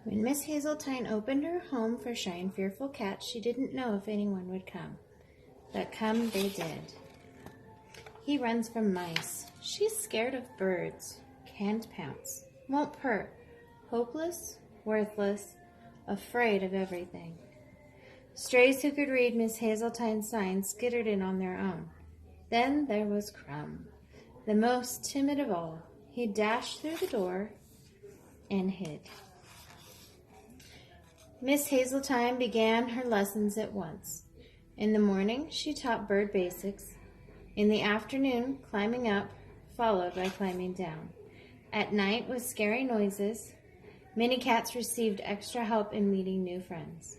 When Miss Hazeltine opened her home for shy and fearful cats, she didn't know if anyone would come. But come they did. He runs from mice. She's scared of birds. Can't pounce. Won't purr. Hopeless, worthless, afraid of everything. Strays who could read Miss Hazeltine's signs skittered in on their own. Then there was Crumb, the most timid of all. He dashed through the door and hid. Miss Hazeltine began her lessons at once. In the morning, she taught bird basics. In the afternoon, climbing up, followed by climbing down. At night, with scary noises, many cats received extra help in meeting new friends.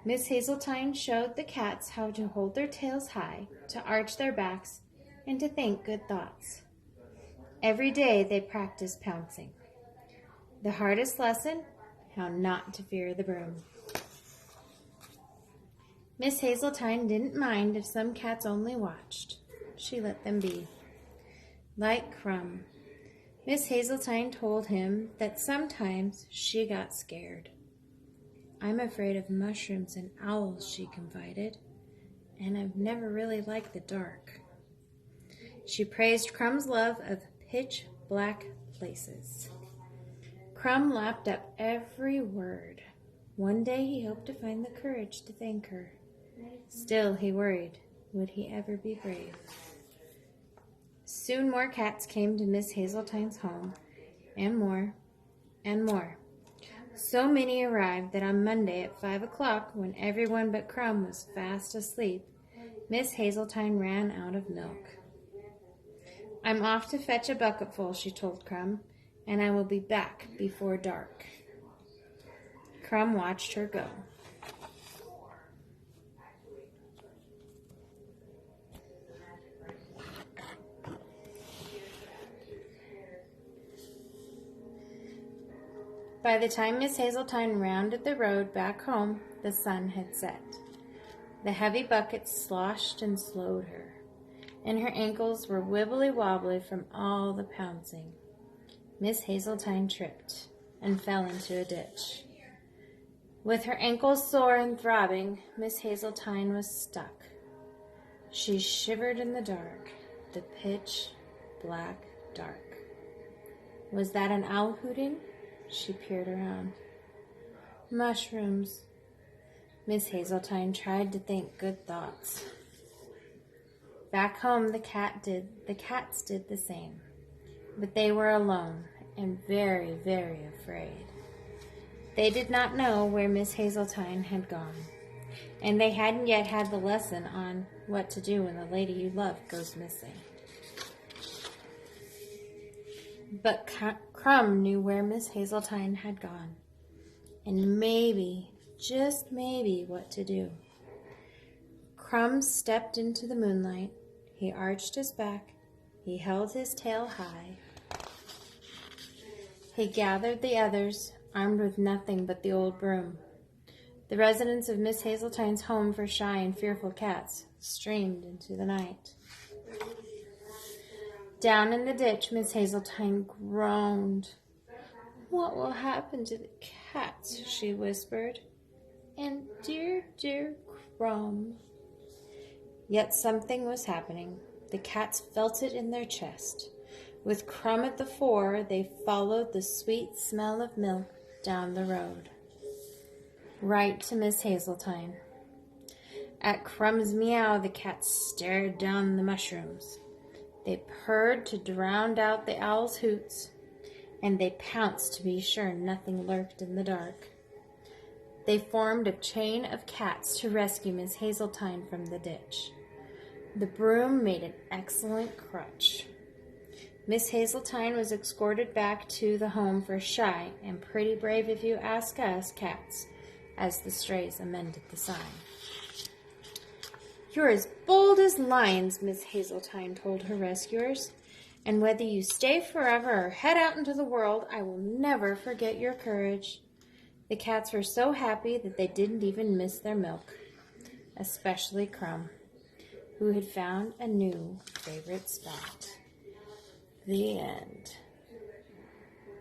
Miss Hazeltine showed the cats how to hold their tails high, to arch their backs, and to think good thoughts. Every day, they practiced pouncing. The hardest lesson, how not to fear the broom. Miss Hazeltine didn't mind if some cats only watched. She let them be. Like Crumb, Miss Hazeltine told him that sometimes she got scared. "I'm afraid of mushrooms and owls," she confided, "and I've never really liked the dark." She praised Crumb's love of pitch-black places. Crumb lapped up every word. One day he hoped to find the courage to thank her. Still, he worried. Would he ever be brave? Soon more cats came to Miss Hazeltine's home, and more, and more. So many arrived that on Monday at 5 o'clock, when everyone but Crumb was fast asleep, Miss Hazeltine ran out of milk. "I'm off to fetch a bucketful," she told Crumb, "and I will be back before dark." Crumb watched her go. By the time Miss Hazeltine rounded the road back home, the sun had set. The heavy buckets sloshed and slowed her, and her ankles were wibbly-wobbly from all the pouncing. Miss Hazeltine tripped and fell into a ditch. With her ankles sore and throbbing, Miss Hazeltine was stuck. She shivered in the dark, the pitch-black dark. Was that an owl hooting? She peered around. Mushrooms. Miss Hazeltine tried to think good thoughts. Back home, the cats did the same. But they were alone and very, very afraid. They did not know where Miss Hazeltine had gone, and they hadn't yet had the lesson on what to do when the lady you love goes missing. But Crumb knew where Miss Hazeltine had gone, and maybe, just maybe, what to do. Crumb stepped into the moonlight. He arched his back. He held his tail high. He gathered the others, armed with nothing but the old broom. The residents of Miss Hazeltine's home for shy and fearful cats streamed into the night. Down in the ditch, Miss Hazeltine groaned. "What will happen to the cats?" she whispered. "And dear, dear Crumb." Yet something was happening. The cats felt it in their chest. With Crumb at the fore, they followed the sweet smell of milk down the road, right to Miss Hazeltine. At Crumb's meow, the cats stared down the mushrooms. They purred to drown out the owl's hoots, and they pounced to be sure nothing lurked in the dark. They formed a chain of cats to rescue Miss Hazeltine from the ditch. The broom made an excellent crutch. Miss Hazeltine was escorted back to the home for shy and pretty brave if you ask us cats, as the strays amended the sign. "You're as bold as lions," Miss Hazeltine told her rescuers, "and whether you stay forever or head out into the world, I will never forget your courage." The cats were so happy that they didn't even miss their milk, especially Crumb, who had found a new favorite spot. The end.